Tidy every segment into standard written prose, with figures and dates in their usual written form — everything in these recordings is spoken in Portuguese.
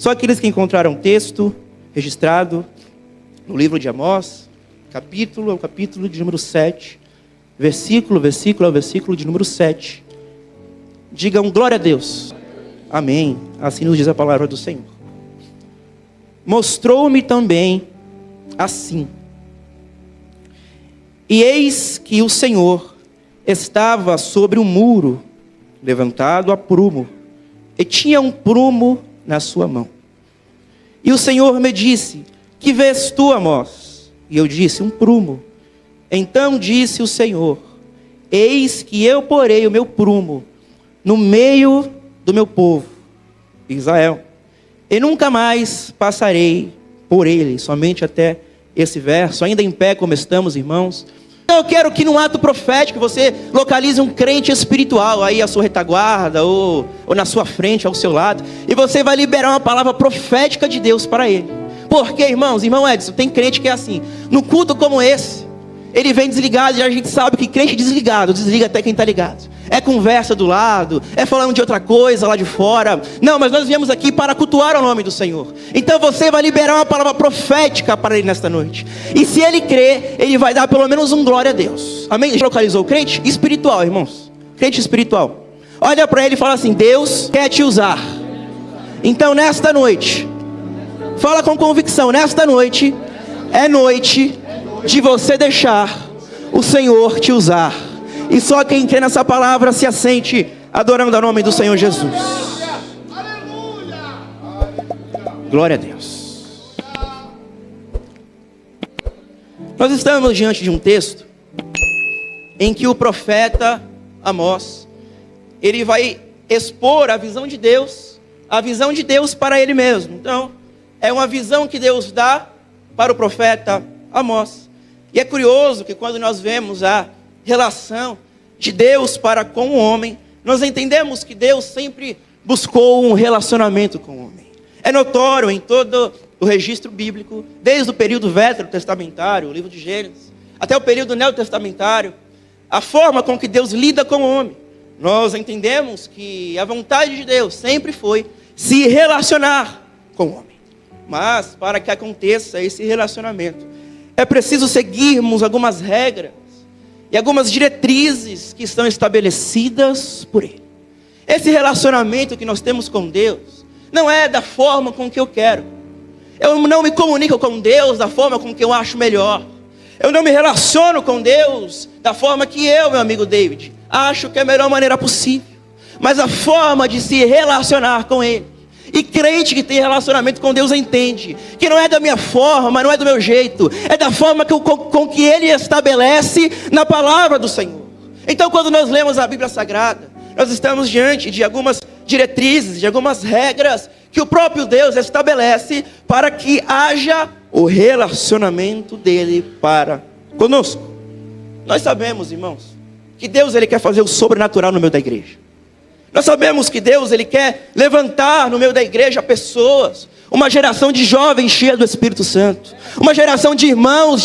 Só aqueles que encontraram o texto registrado no livro de Amós, capítulo ao capítulo de número 7, versículo ao versículo de número 7. Digam glória a Deus. Amém. Assim nos diz a palavra do Senhor. Mostrou-me também assim. E eis que o Senhor estava sobre um muro, levantado a prumo, e tinha um prumo na sua mão. E o Senhor me disse: que vês tu, Amós? E eu disse: um prumo. Então disse o Senhor: eis que eu porei o meu prumo no meio do meu povo, Israel, e nunca mais passarei por ele. Somente até esse verso, ainda em pé como estamos, irmãos. Eu quero que num ato profético você localize um crente espiritual aí à sua retaguarda ou na sua frente, ao seu lado, e você vai liberar uma palavra profética de Deus para ele. Porque, irmãos, irmão Edson, tem crente que é assim, no culto como esse, ele vem desligado, e a gente sabe que crente desligado, desliga até quem está ligado. É conversa do lado, é falando de outra coisa lá de fora. Não, mas nós viemos aqui para cultuar o nome do Senhor. Então você vai liberar uma palavra profética para ele nesta noite. E se ele crer, ele vai dar pelo menos um glória a Deus. Amém? Localizou o crente? Espiritual, irmãos. Crente espiritual. Olha para ele e fala assim: Deus quer te usar. Então nesta noite, fala com convicção, nesta noite é noite de você deixar o Senhor te usar. E só quem crê nessa palavra se assente adorando o nome do Senhor Jesus. Glória a Deus. Nós estamos diante de um texto em que o profeta Amós, ele vai expor a visão de Deus para ele mesmo. Então, é uma visão que Deus dá para o profeta Amós. E é curioso que quando nós vemos a relação de Deus para com o homem, nós entendemos que Deus sempre buscou um relacionamento com o homem. É notório em todo o registro bíblico, desde o período veterotestamentário, o livro de Gênesis, até o período neotestamentário, a forma com que Deus lida com o homem. Nós entendemos que a vontade de Deus sempre foi se relacionar com o homem. Mas para que aconteça esse relacionamento, é preciso seguirmos algumas regras e algumas diretrizes que estão estabelecidas por Ele. Esse relacionamento que nós temos com Deus não é da forma com que eu quero. Eu não me comunico com Deus da forma com que eu acho melhor. Eu não me relaciono com Deus da forma que eu, meu amigo David, acho que é a melhor maneira possível. Mas a forma de se relacionar com Ele. E crente que tem relacionamento com Deus entende que não é da minha forma, não é do meu jeito, é da forma com que Ele estabelece na palavra do Senhor. Então quando nós lemos a Bíblia Sagrada, nós estamos diante de algumas diretrizes, de algumas regras que o próprio Deus estabelece para que haja o relacionamento dele para conosco. Nós sabemos, irmãos, que Deus ele quer fazer o sobrenatural no meio da igreja. Nós sabemos que Deus ele quer levantar no meio da igreja pessoas, uma geração de jovens cheia do Espírito Santo, uma geração de irmãos,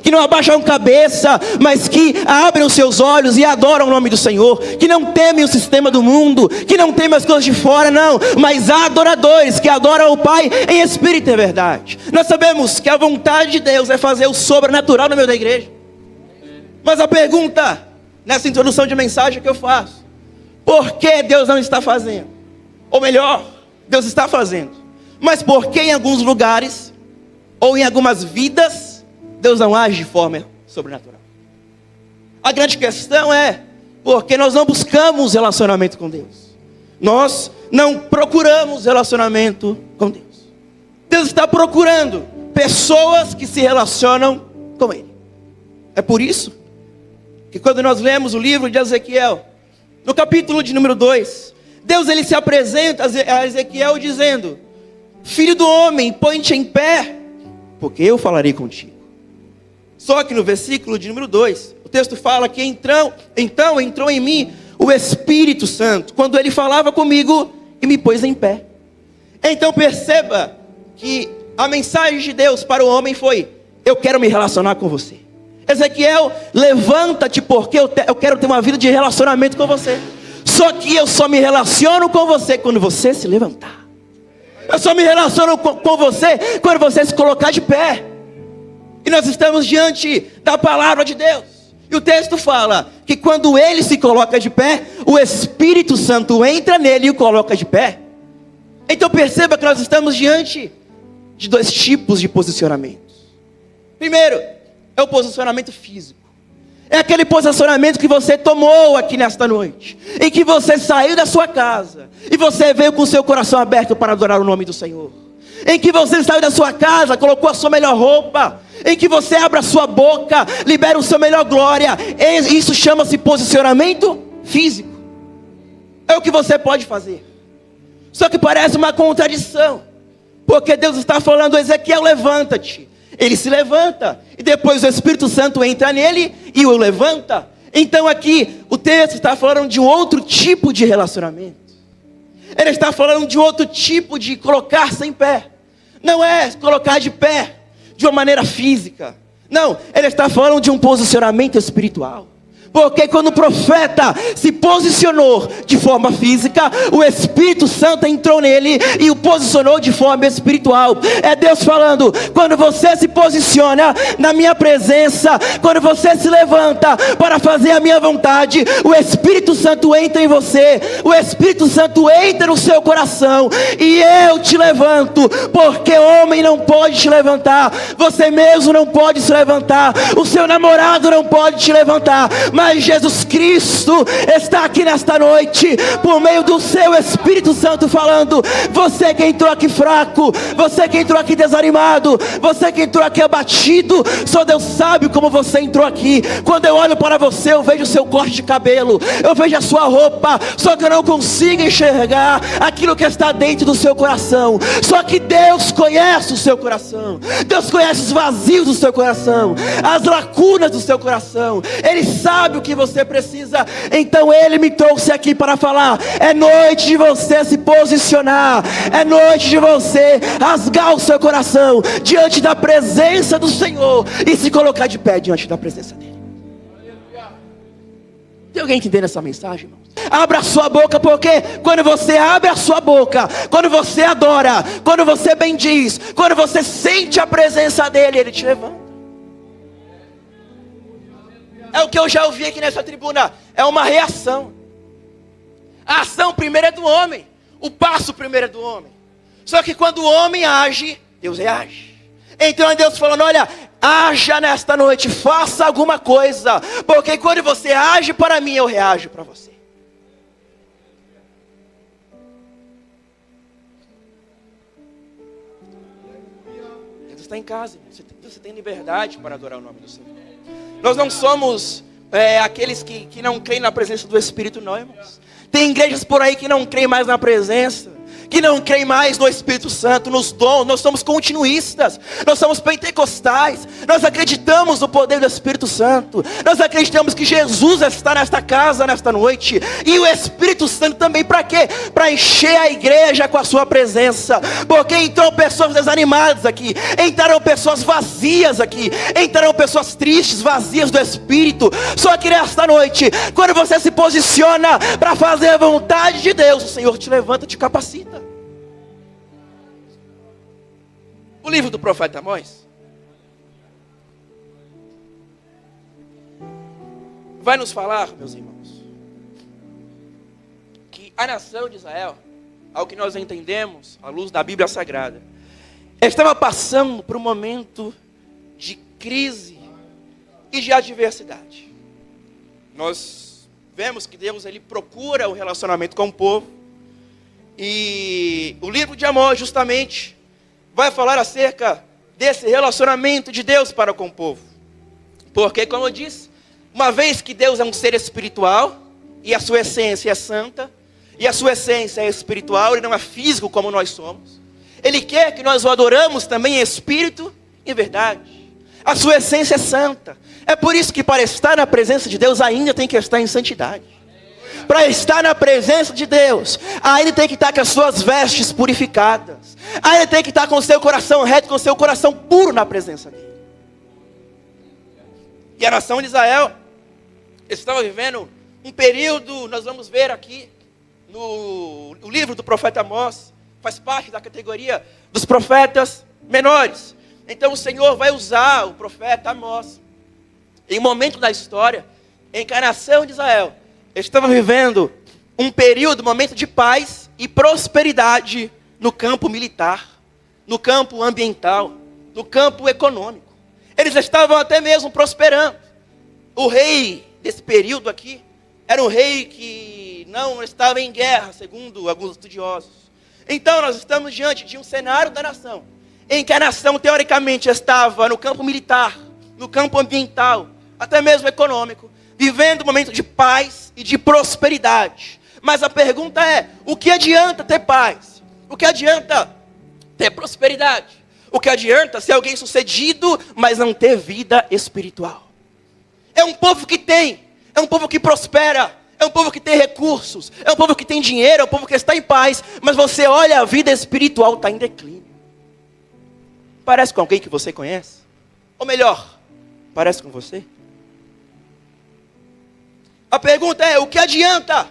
que não abaixam cabeça, mas que abrem os seus olhos e adoram o nome do Senhor, que não temem o sistema do mundo, que não temem as coisas de fora, não, mas adoradores, que adoram o Pai em espírito e verdade. Nós sabemos que a vontade de Deus é fazer o sobrenatural no meio da igreja. Mas a pergunta, nessa introdução de mensagem que eu faço, por que Deus não está fazendo? Ou melhor, Deus está fazendo, mas por que em alguns lugares, ou em algumas vidas, Deus não age de forma sobrenatural? A grande questão é, porque nós não buscamos relacionamento com Deus. Nós não procuramos relacionamento com Deus. Deus está procurando pessoas que se relacionam com Ele. É por isso que quando nós lemos o livro de Ezequiel, no capítulo de número 2, Deus ele se apresenta a Ezequiel dizendo: filho do homem, põe-te em pé, porque eu falarei contigo. Só que no versículo de número 2, o texto fala que então entrou em mim o Espírito Santo, quando ele falava comigo e me pôs em pé. Então perceba que a mensagem de Deus para o homem foi: eu quero me relacionar com você. Ezequiel, levanta-te, porque eu quero ter uma vida de relacionamento com você. Só que eu só me relaciono com você quando você se levantar. Eu só me relaciono com você quando você se colocar de pé. E nós estamos diante da palavra de Deus. E o texto fala que quando ele se coloca de pé, o Espírito Santo entra nele e o coloca de pé. Então perceba que nós estamos diante de dois tipos de posicionamentos. Primeiro, é o posicionamento físico. É aquele posicionamento que você tomou aqui nesta noite, em que você saiu da sua casa e você veio com o seu coração aberto para adorar o nome do Senhor. Em que você saiu da sua casa, colocou a sua melhor roupa, em que você abre a sua boca, libera o seu melhor glória. Isso chama-se posicionamento físico. É o que você pode fazer. Só que parece uma contradição, porque Deus está falando: Ezequiel, levanta-te. Ele se levanta, e depois o Espírito Santo entra nele e o levanta. Então aqui o texto está falando de um outro tipo de relacionamento. Ele está falando de outro tipo de colocar-se em pé. Não é colocar de pé de uma maneira física. Não, ele está falando de um posicionamento espiritual. Porque quando o profeta se posicionou de forma física, o Espírito Santo entrou nele e o posicionou de forma espiritual. É Deus falando: quando você se posiciona na minha presença, quando você se levanta para fazer a minha vontade, o Espírito Santo entra em você, o Espírito Santo entra no seu coração, e eu te levanto, porque homem não pode te levantar, você mesmo não pode se levantar, o seu namorado não pode te levantar, mas Jesus Cristo está aqui nesta noite, por meio do seu Espírito Santo, falando: você que entrou aqui fraco, você que entrou aqui desanimado, você que entrou aqui abatido, só Deus sabe como você entrou aqui. Quando eu olho para você, eu vejo o seu corte de cabelo, eu vejo a sua roupa, só que eu não consigo enxergar aquilo que está dentro do seu coração. Só que Deus conhece o seu coração, Deus conhece os vazios do seu coração, as lacunas do seu coração. Ele sabe o que você precisa. Então Ele me trouxe aqui para falar: é noite de você se posicionar, é noite de você rasgar o seu coração diante da presença do Senhor e se colocar de pé diante da presença dEle. Tem alguém entendendo essa mensagem, irmão? Abra a sua boca, porque quando você abre a sua boca, quando você adora, quando você bendiz, quando você sente a presença dEle, Ele te levanta. É o que eu já ouvi aqui nessa tribuna, é uma reação. A ação primeiro é do homem, o passo primeiro é do homem. Só que quando o homem age, Deus reage. Então é Deus falando: olha, haja nesta noite, faça alguma coisa, porque quando você age para mim, eu reajo para você. Deus está em casa, você tem liberdade para adorar o nome do Senhor. Nós não somos aqueles que não creem na presença do Espírito, não, irmãos. Tem igrejas por aí que não creem mais na presença, que não creem mais no Espírito Santo, nos dons. Nós somos continuistas, nós somos pentecostais, nós acreditamos no poder do Espírito Santo, nós acreditamos que Jesus está nesta casa, nesta noite, e o Espírito Santo também. Para quê? Para encher a igreja com a sua presença. Porque entrou pessoas desanimadas aqui, entraram pessoas vazias aqui, entraram pessoas tristes, vazias do Espírito. Só que nesta noite, quando você se posiciona para fazer a vontade de Deus, o Senhor te levanta, te capacita. O livro do profeta Amós vai nos falar, meus irmãos, que a nação de Israel, ao que nós entendemos, à luz da Bíblia Sagrada, estava passando por um momento de crise e de adversidade. Nós vemos que Deus, ele procura o relacionamento com o povo, e o livro de Amós justamente vai falar acerca desse relacionamento de Deus para com o povo. Porque, como eu disse, uma vez que Deus é um ser espiritual, e a sua essência é santa, e a sua essência é espiritual, Ele não é físico como nós somos. Ele quer que nós o adoramos também em espírito e em verdade. A sua essência é santa. É por isso que para estar na presença de Deus ainda tem que estar em santidade. Para estar na presença de Deus, ainda tem que estar com as suas vestes purificadas, ainda tem que estar com o seu coração reto, com o seu coração puro na presença dele. E a nação de Israel estava vivendo um período, nós vamos ver aqui no livro do profeta Amós, faz parte da categoria dos profetas menores. Então o Senhor vai usar o profeta Amós em um momento da história em que a nação de Israel estava vivendo um período, um momento de paz e prosperidade no campo militar, no campo ambiental, no campo econômico. Eles estavam até mesmo prosperando. O rei desse período aqui era um rei que não estava em guerra, segundo alguns estudiosos. Então nós estamos diante de um cenário da nação, em que a nação teoricamente estava no campo militar, no campo ambiental, até mesmo econômico, vivendo um momento de paz e de prosperidade. Mas a pergunta é, o que adianta ter paz? O que adianta ter prosperidade? O que adianta ser alguém sucedido, mas não ter vida espiritual? É um povo que tem, é um povo que prospera, é um povo que tem recursos, é um povo que tem dinheiro, é um povo que está em paz, mas você olha, a vida espiritual está em declínio. Parece com alguém que você conhece? Ou melhor, parece com você? A pergunta é, o que adianta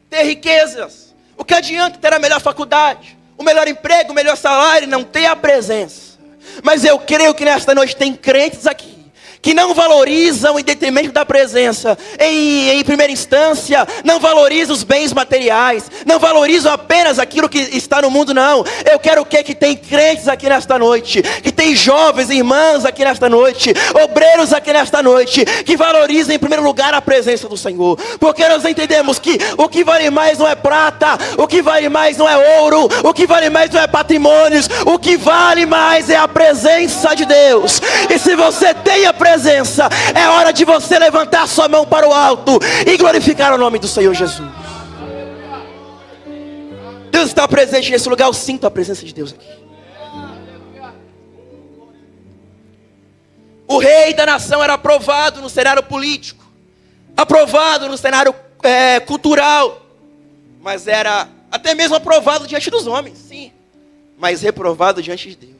ter riquezas? O que adianta ter a melhor faculdade, o melhor emprego, o melhor salário e não ter a presença? Mas eu creio que nesta noite tem crentes aqui que não valorizam em detrimento da presença, em primeira instância, não valorizam os bens materiais, não valorizam apenas aquilo que está no mundo, não. Eu quero o que tem crentes aqui nesta noite, que tem jovens, irmãs aqui nesta noite, obreiros aqui nesta noite, que valorizam em primeiro lugar a presença do Senhor, porque nós entendemos que o que vale mais não é prata, o que vale mais não é ouro, o que vale mais não é patrimônios, o que vale mais é a presença de Deus. E se você tem a presença, é hora de você levantar sua mão para o alto e glorificar o nome do Senhor Jesus. Deus está presente nesse lugar, eu sinto a presença de Deus aqui. O rei da nação era aprovado no cenário político, aprovado no cenário cultural, mas era até mesmo aprovado diante dos homens, sim, mas reprovado diante de Deus.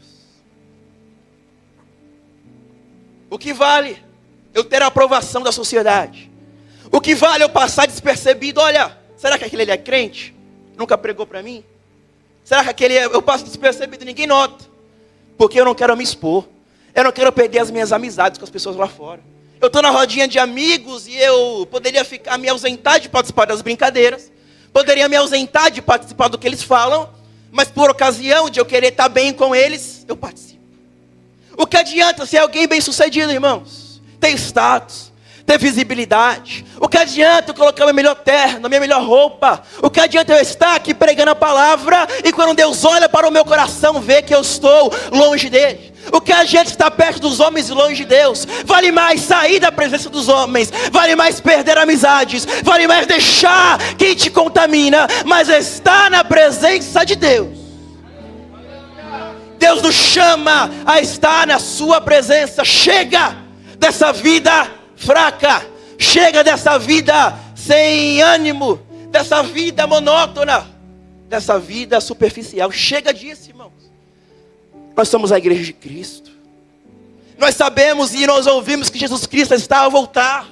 O que vale eu ter a aprovação da sociedade? O que vale eu passar despercebido? Olha, será que aquele é crente? Nunca pregou para mim? Será que aquele eu passo despercebido e ninguém nota? Porque eu não quero me expor. Eu não quero perder as minhas amizades com as pessoas lá fora. Eu estou na rodinha de amigos e eu poderia me ausentar de participar das brincadeiras. Poderia me ausentar de participar do que eles falam. Mas por ocasião de eu querer estar bem com eles, eu participo. O que adianta ser alguém bem sucedido, irmãos? Ter status, ter visibilidade. O que adianta eu colocar o meu melhor terno, a minha melhor roupa? O que adianta eu estar aqui pregando a palavra e quando Deus olha para o meu coração, vê que eu estou longe dele? O que adianta estar perto dos homens e longe de Deus? Vale mais sair da presença dos homens, vale mais perder amizades, vale mais deixar quem te contamina, mas estar na presença de Deus. Deus nos chama a estar na sua presença. Chega dessa vida fraca, chega dessa vida sem ânimo, dessa vida monótona, dessa vida superficial. Chega disso, irmãos. Nós somos a igreja de Cristo. Nós sabemos e nós ouvimos que Jesus Cristo está a voltar.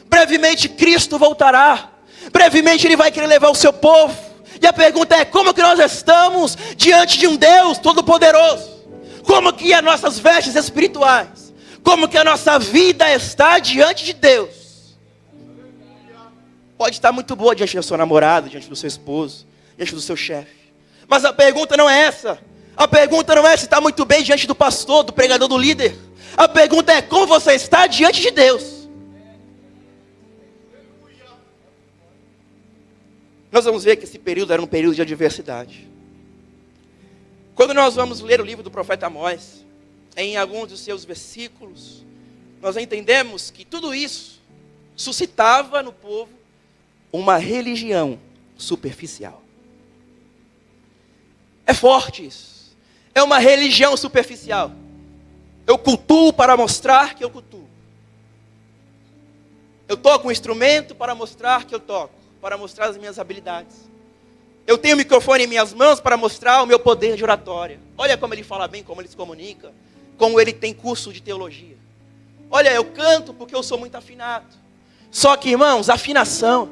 Brevemente Cristo voltará. Brevemente Ele vai querer levar o seu povo. E a pergunta é, como que nós estamos diante de um Deus todo-poderoso? Como que as nossas vestes espirituais, como que a nossa vida está diante de Deus? Pode estar muito boa diante do seu namorado, diante do seu esposo, diante do seu chefe. Mas a pergunta não é essa. A pergunta não é se está muito bem diante do pastor, do pregador, do líder. A pergunta é como você está diante de Deus. Nós vamos ver que esse período era um período de adversidade. Quando nós vamos ler o livro do profeta Amós, em alguns dos seus versículos, nós entendemos que tudo isso suscitava no povo uma religião superficial. É forte isso. É uma religião superficial. Eu cultuo para mostrar que eu cultuo. Eu toco um instrumento para mostrar que eu toco, para mostrar as minhas habilidades. Eu tenho o microfone em minhas mãos para mostrar o meu poder de oratória. Olha como ele fala bem, como ele se comunica, como ele tem curso de teologia. Olha, eu canto porque eu sou muito afinado. Só que, irmãos, afinação,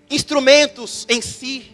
instrumentos em si,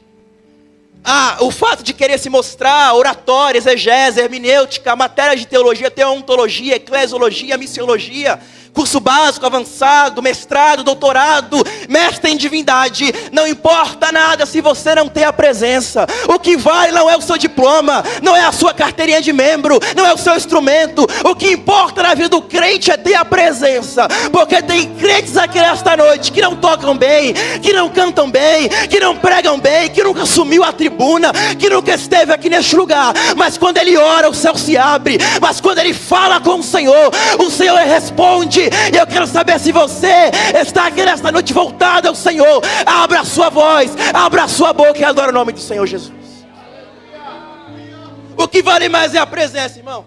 o fato de querer se mostrar, oratória, exegese, hermenêutica, matéria de teologia, teontologia, eclesiologia, missiologia, curso básico, avançado, mestrado, doutorado, mestre em divindade, não importa nada se você não tem a presença. O que vale não é o seu diploma, não é a sua carteirinha de membro, não é o seu instrumento. O que importa na vida do crente é ter a presença, porque tem crentes aqui nesta noite que não tocam bem, que não cantam bem, que não pregam bem, que nunca sumiu a tribuna, que nunca esteve aqui neste lugar, mas quando ele ora o céu se abre, mas quando ele fala com o Senhor responde. E eu quero saber se você está aqui nesta noite voltado ao Senhor. Abra a sua voz, abra a sua boca e adora o nome do Senhor Jesus. O que vale mais é a presença, irmão.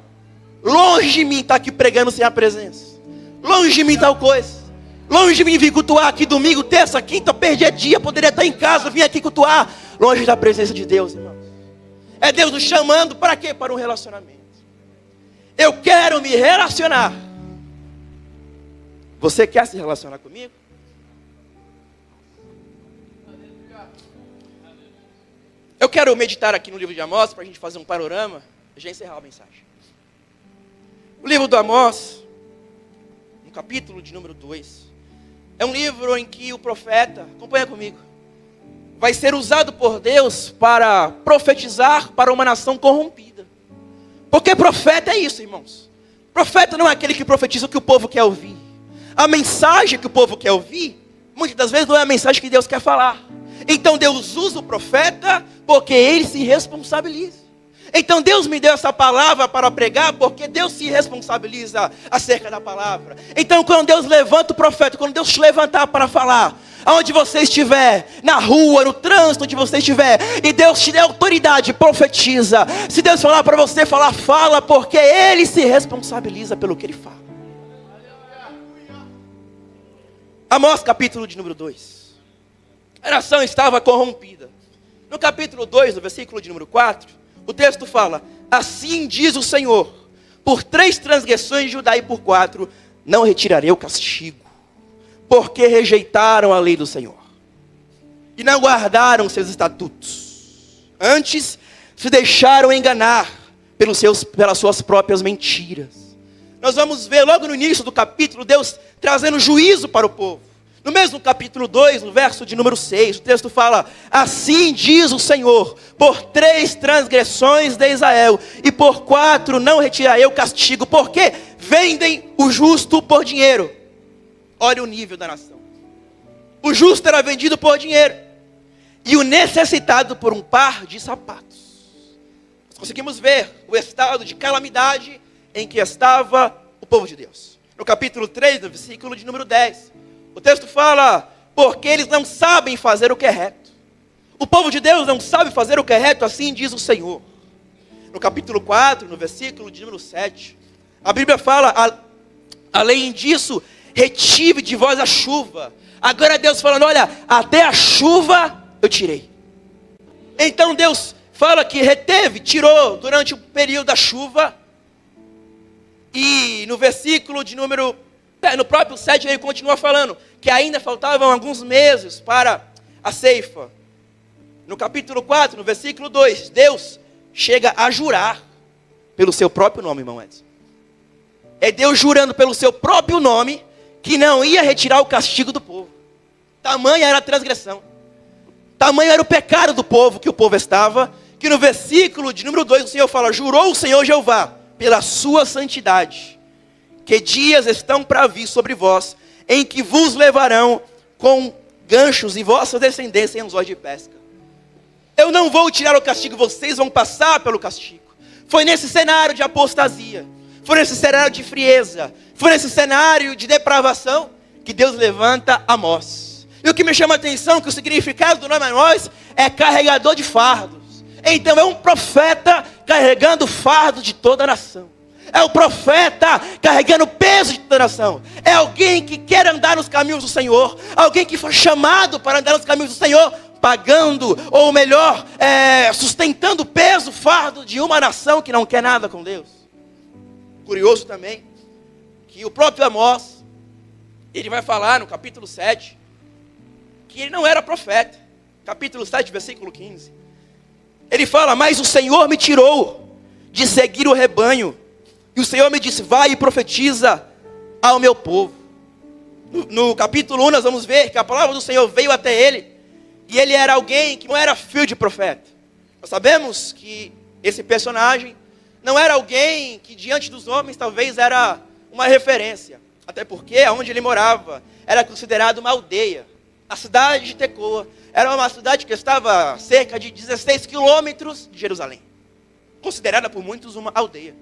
Longe de mim estar aqui pregando sem a presença. Longe de mim tal coisa. Longe de mim vir cultuar aqui domingo, terça, quinta, perdi dia, poderia estar em casa, vim aqui cultuar. Longe da presença de Deus, irmão. É Deus nos chamando para quê? Para um relacionamento. Eu quero me relacionar. Você quer se relacionar comigo? Eu quero meditar aqui no livro de Amós, para a gente fazer um panorama, e já encerrar a mensagem. O livro do Amós, no capítulo de número 2, é um livro em que o profeta, acompanha comigo, vai ser usado por Deus para profetizar para uma nação corrompida. Porque profeta é isso, irmãos. Profeta não é aquele que profetiza o que o povo quer ouvir. A mensagem que o povo quer ouvir, muitas das vezes não é a mensagem que Deus quer falar. Então Deus usa o profeta porque ele se responsabiliza. Então Deus me deu essa palavra para pregar porque Deus se responsabiliza acerca da palavra. Então quando Deus levanta o profeta, quando Deus te levantar para falar, aonde você estiver, na rua, no trânsito, onde você estiver, e Deus te der autoridade, profetiza. Se Deus falar para você falar, fala, porque ele se responsabiliza pelo que ele fala. Amós, capítulo de número 2. A nação estava corrompida. No capítulo 2, no versículo de número 4, o texto fala: assim diz o Senhor, por 3 transgressões de Judá e por 4, não retirarei o castigo, porque rejeitaram a lei do Senhor, e não guardaram seus estatutos. Antes, se deixaram enganar pelas suas próprias mentiras. Nós vamos ver logo no início do capítulo, Deus trazendo juízo para o povo. No mesmo capítulo 2, no verso de número 6, o texto fala: assim diz o Senhor, por 3 transgressões de Israel, e por 4 não retirarei o castigo, porque vendem o justo por dinheiro. Olha o nível da nação. O justo era vendido por dinheiro, e o necessitado por um par de sapatos. Nós conseguimos ver o estado de calamidade em que estava o povo de Deus. No capítulo 3, no versículo de número 10, o texto fala: porque eles não sabem fazer o que é reto. O povo de Deus não sabe fazer o que é reto, assim diz o Senhor. No capítulo 4, no versículo de número 7, a Bíblia fala: além disso, retive de vós a chuva. Agora Deus falando: olha, até a chuva eu tirei. Então Deus fala que reteve, tirou durante o período da chuva. E no versículo de número, no próprio 7, ele continua falando que ainda faltavam alguns meses para a ceifa. No capítulo 4, no versículo 2, Deus chega a jurar pelo seu próprio nome, irmão Edson. É Deus jurando pelo seu próprio nome que não ia retirar o castigo do povo. Tamanha era a transgressão. Tamanho era o pecado do povo que o povo estava, que no versículo de número 2 o Senhor fala: jurou o Senhor Jeová pela sua santidade, que dias estão para vir sobre vós, em que vos levarão com ganchos e vossa descendência em anzóis de pesca. Eu não vou tirar o castigo, vocês vão passar pelo castigo. Foi nesse cenário de apostasia, foi nesse cenário de frieza, foi nesse cenário de depravação que Deus levanta Amós. E o que me chama a atenção é que o significado do nome Amós é carregador de fardos. Então é um profeta carregando o fardo de toda a nação. É o profeta carregando o peso de toda a nação. É alguém que quer andar nos caminhos do Senhor. Alguém que foi chamado para andar nos caminhos do Senhor, pagando, ou melhor, sustentando o peso, o fardo de uma nação que não quer nada com Deus. Curioso também, que o próprio Amós, ele vai falar no capítulo 7, que ele não era profeta. Capítulo 7, versículo 15. Ele fala: mas o Senhor me tirou de seguir o rebanho, e o Senhor me disse: vai e profetiza ao meu povo. No capítulo 1 nós vamos ver que a palavra do Senhor veio até ele, e ele era alguém que não era filho de profeta. Nós sabemos que esse personagem não era alguém que diante dos homens talvez era uma referência, até porque onde ele morava era considerado uma aldeia. A cidade de Tecoa era uma cidade que estava a cerca de 16 quilômetros de Jerusalém, considerada por muitos uma aldeia.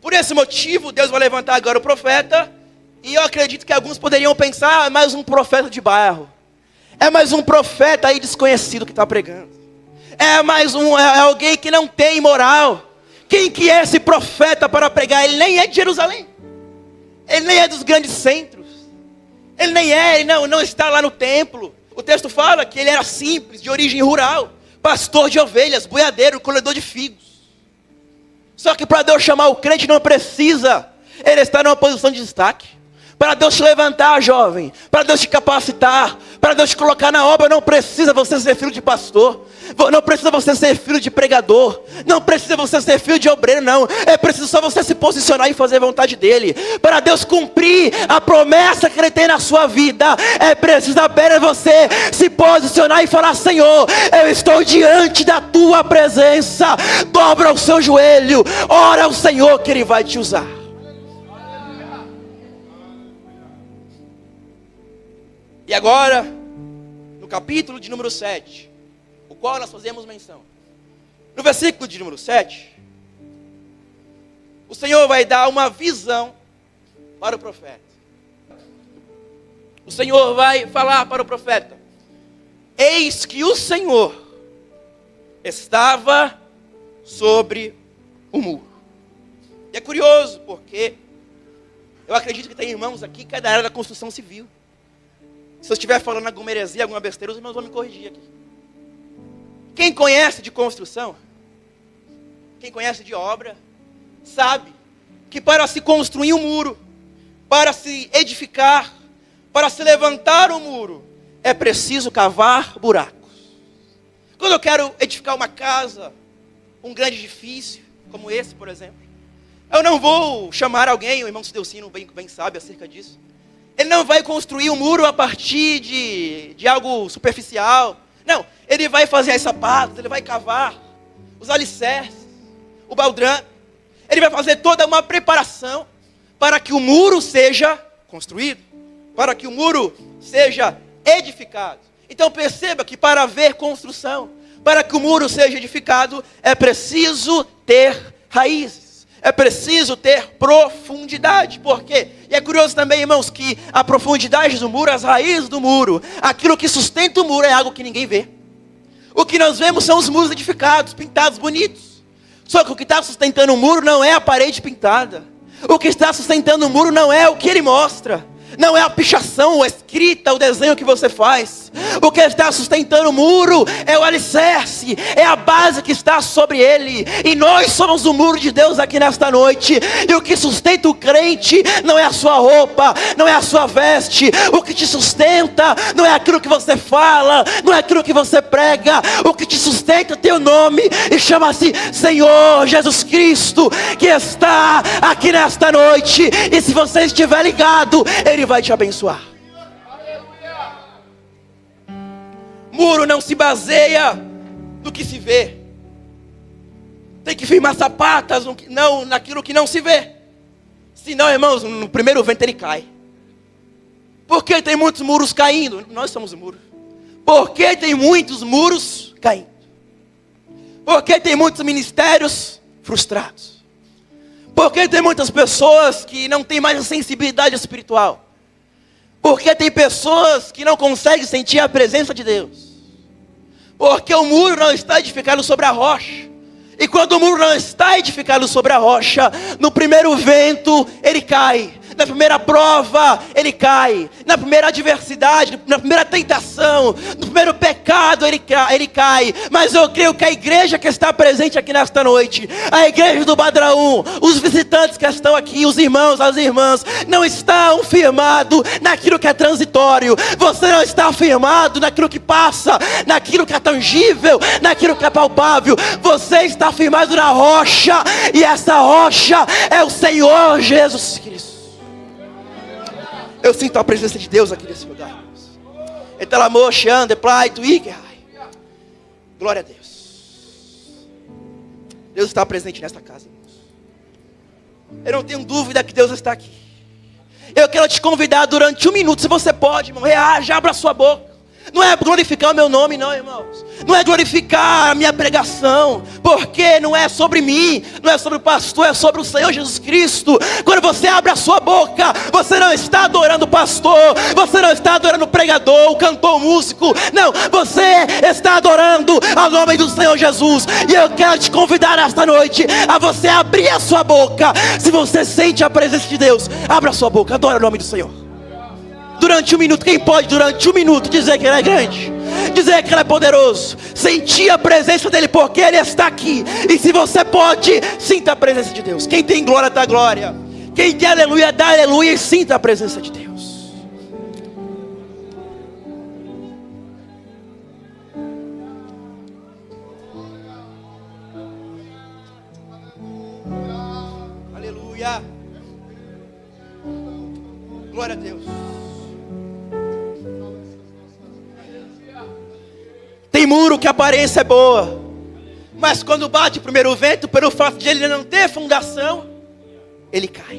Por esse motivo, Deus vai levantar agora o profeta, e eu acredito que alguns poderiam pensar: é mais um profeta de bairro, é mais um profeta aí desconhecido que está pregando, é alguém que não tem moral. Quem que é esse profeta para pregar? Ele nem é de Jerusalém, ele nem é dos grandes centros, ele não está lá no templo. O texto fala que ele era simples, de origem rural, pastor de ovelhas, boiadeiro, colhedor de figos. Só que para Deus chamar o crente não precisa ele estar numa posição de destaque. Para Deus te levantar, jovem, para Deus te capacitar, para Deus te colocar na obra, não precisa você ser filho de pastor, não precisa você ser filho de pregador, não precisa você ser filho de obreiro, não. É preciso só você se posicionar e fazer a vontade dele. Para Deus cumprir a promessa que ele tem na sua vida, é preciso apenas você se posicionar e falar: Senhor, eu estou diante da tua presença. Dobra o seu joelho, ora ao Senhor que ele vai te usar. E agora, no capítulo de número 7, o qual nós fazemos menção, no versículo de número 7, o Senhor vai dar uma visão para o profeta. O Senhor vai falar para o profeta: eis que o Senhor estava sobre o muro. E é curioso, porque eu acredito que tem irmãos aqui que é da área da construção civil. Se eu estiver falando alguma heresia, alguma besteira, os irmãos vão me corrigir aqui. Quem conhece de construção, quem conhece de obra, sabe que para se construir um muro, para se edificar, para se levantar um muro, é preciso cavar buracos. Quando eu quero edificar uma casa, um grande edifício, como esse, por exemplo, eu não vou chamar alguém, o irmão Cidelcino bem sabe acerca disso. Ele não vai construir um muro a partir de algo superficial. Não, ele vai fazer as sapatas, ele vai cavar os alicerces, o baldrame. Ele vai fazer toda uma preparação para que o muro seja construído, para que o muro seja edificado. Então perceba que para haver construção, para que o muro seja edificado, é preciso ter raízes. É preciso ter profundidade. Por quê? E é curioso também, irmãos, que a profundidade do muro, as raízes do muro, aquilo que sustenta o muro é algo que ninguém vê. O que nós vemos são os muros edificados, pintados, bonitos. Só que o que está sustentando o muro não é a parede pintada. O que está sustentando o muro não é o que ele mostra. Não é a pichação, a escrita, o desenho que você faz. O que está sustentando o muro é o alicerce, é a base que está sobre ele. E nós somos o muro de Deus aqui nesta noite. E o que sustenta o crente não é a sua roupa, não é a sua veste. O que te sustenta não é aquilo que você fala, não é aquilo que você prega. O que te sustenta é teu nome e chama-se Senhor Jesus Cristo, que está aqui nesta noite. E se você estiver ligado, Ele vai te abençoar. Muro não se baseia no que se vê. Tem que firmar sapatas naquilo que não se vê. Senão, irmãos, no primeiro vento ele cai. Por que tem muitos muros caindo? Nós somos o muro. Por que tem muitos muros caindo? Por que tem muitos ministérios frustrados? Por que tem muitas pessoas que não têm mais a sensibilidade espiritual? Porque tem pessoas que não conseguem sentir a presença de Deus. Porque o muro não está edificado sobre a rocha. E quando o muro não está edificado sobre a rocha, no primeiro vento ele cai. Na primeira prova, ele cai. Na primeira adversidade, na primeira tentação, no primeiro pecado, ele cai. Mas eu creio que a igreja que está presente aqui nesta noite, a igreja do Badraum, os visitantes que estão aqui, os irmãos, as irmãs, não estão firmados naquilo que é transitório. Você não está firmado naquilo que passa, naquilo que é tangível, naquilo que é palpável. Você está firmado na rocha, e essa rocha é o Senhor Jesus Cristo. Eu sinto a presença de Deus aqui nesse lugar. Glória a Deus. Deus está presente nesta casa. Eu não tenho dúvida que Deus está aqui. Eu quero te convidar durante 1 minuto, se você pode, irmão, reage, abra a sua boca. Não é glorificar o meu nome, não, irmãos. Não é glorificar a minha pregação, porque não é sobre mim, não é sobre o pastor, é sobre o Senhor Jesus Cristo. Quando você abre a sua boca, você não está adorando o pastor, você não está adorando o pregador, o cantor, o músico. Não, você está adorando ao nome do Senhor Jesus. E eu quero te convidar nesta noite a você abrir a sua boca. Se você sente a presença de Deus, abra a sua boca, adora o nome do Senhor. Durante 1 minuto, quem pode durante 1 minuto dizer que Ele é grande, dizer que Ele é poderoso, sentir a presença dEle, porque Ele está aqui. E se você pode, sinta a presença de Deus. Quem tem glória, dá glória. Quem tem aleluia, dá aleluia. E sinta a presença de Deus. Aleluia. Glória a Deus. Tem muro que a aparência é boa, mas quando bate o primeiro vento, pelo fato de ele não ter fundação, ele cai.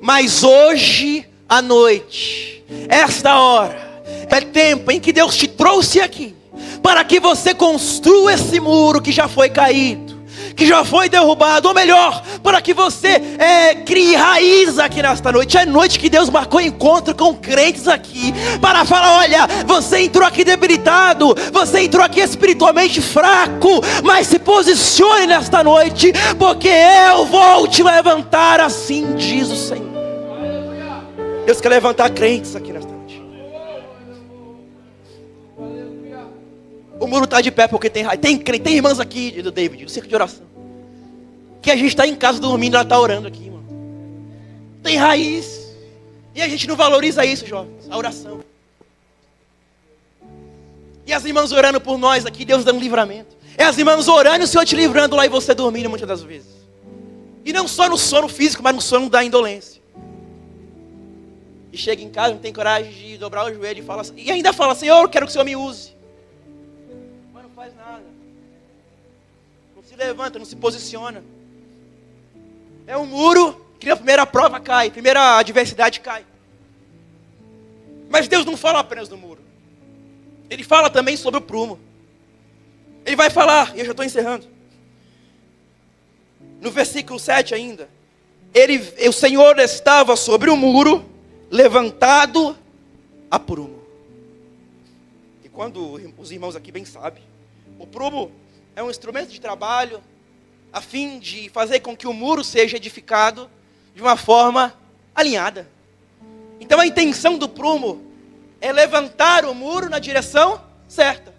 Mas hoje à noite, esta hora, é tempo em que Deus te trouxe aqui, para que você construa esse muro que já foi caído, que já foi derrubado, ou melhor, para que você crie raiz aqui nesta noite. É noite que Deus marcou encontro com crentes aqui, para falar: olha, você entrou aqui debilitado, você entrou aqui espiritualmente fraco, mas se posicione nesta noite, porque eu vou te levantar, assim diz o Senhor. Deus quer levantar crentes aqui nesta noite. O muro está de pé porque tem raiz. Tem irmãs aqui, do David, do circo de oração, que a gente está em casa dormindo, ela está orando aqui, mano. Tem raiz. E a gente não valoriza isso, jovens, a oração. E as irmãs orando por nós aqui, Deus dando livramento. É as irmãs orando e o Senhor te livrando lá e você dormindo muitas das vezes. E não só no sono físico, mas no sono da indolência. E chega em casa, não tem coragem de dobrar o joelho e fala assim, e ainda fala: Senhor, eu quero que o Senhor me use. Mas não faz nada. Não se levanta, não se posiciona. É um muro que na primeira prova cai, primeira adversidade cai. Mas Deus não fala apenas do muro. Ele fala também sobre o prumo. Ele vai falar, e eu já estou encerrando. No versículo 7 ainda. O Senhor estava sobre o muro, levantado a prumo. E quando os irmãos aqui bem sabem, o prumo é um instrumento de trabalho a fim de fazer com que o muro seja edificado de uma forma alinhada. Então a intenção do prumo é levantar o muro na direção certa,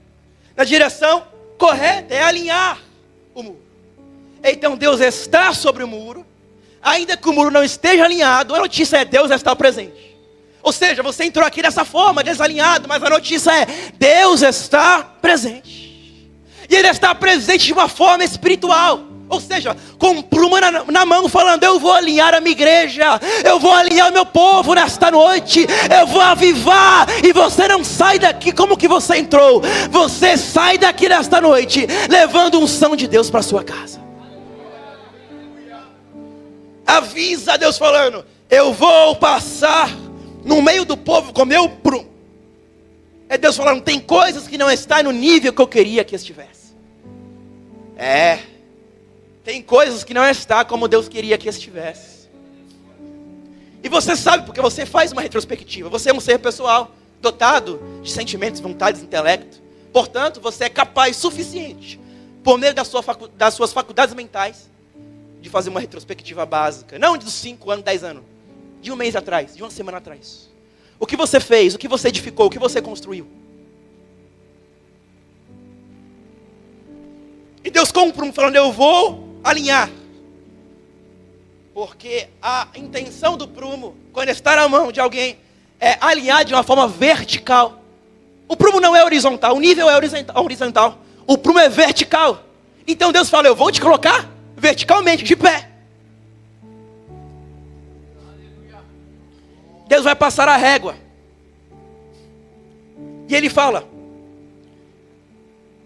na direção correta, é alinhar o muro. Então Deus está sobre o muro, ainda que o muro não esteja alinhado, a notícia é: Deus está presente. Ou seja, você entrou aqui dessa forma, desalinhado, mas a notícia é: Deus está presente. E Ele está presente de uma forma espiritual. Ou seja, com um prumo na mão, falando: eu vou alinhar a minha igreja, eu vou alinhar o meu povo nesta noite, eu vou avivar. E você não sai daqui como que você entrou. Você sai daqui nesta noite levando unção de Deus para a sua casa. Avisa a Deus falando: eu vou passar no meio do povo com meu prumo. É Deus falando: tem coisas que não estão no nível que eu queria que estivesse. Tem coisas que não está como Deus queria que estivesse. E você sabe, porque você faz uma retrospectiva. Você é um ser pessoal, dotado de sentimentos, vontades, intelecto. Portanto, você é capaz suficiente, por meio das suas faculdades mentais, de fazer uma retrospectiva básica. Não dos 5 anos, 10 anos. de um mês atrás, de uma semana atrás. O que você fez, o que você edificou, o que você construiu. E Deus com um prumo falando, eu vou alinhar. Porque a intenção do prumo, quando está na mão de alguém, é alinhar de uma forma vertical. O prumo não é horizontal, o nível é horizontal. O prumo é vertical. Então Deus fala, eu vou te colocar verticalmente, de pé. Deus vai passar a régua. E ele fala,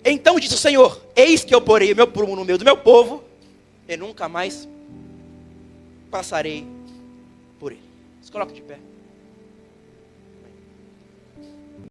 então diz o Senhor, eis que eu porei o meu prumo no meio do meu povo, e nunca mais passarei por ele. Se coloca de pé.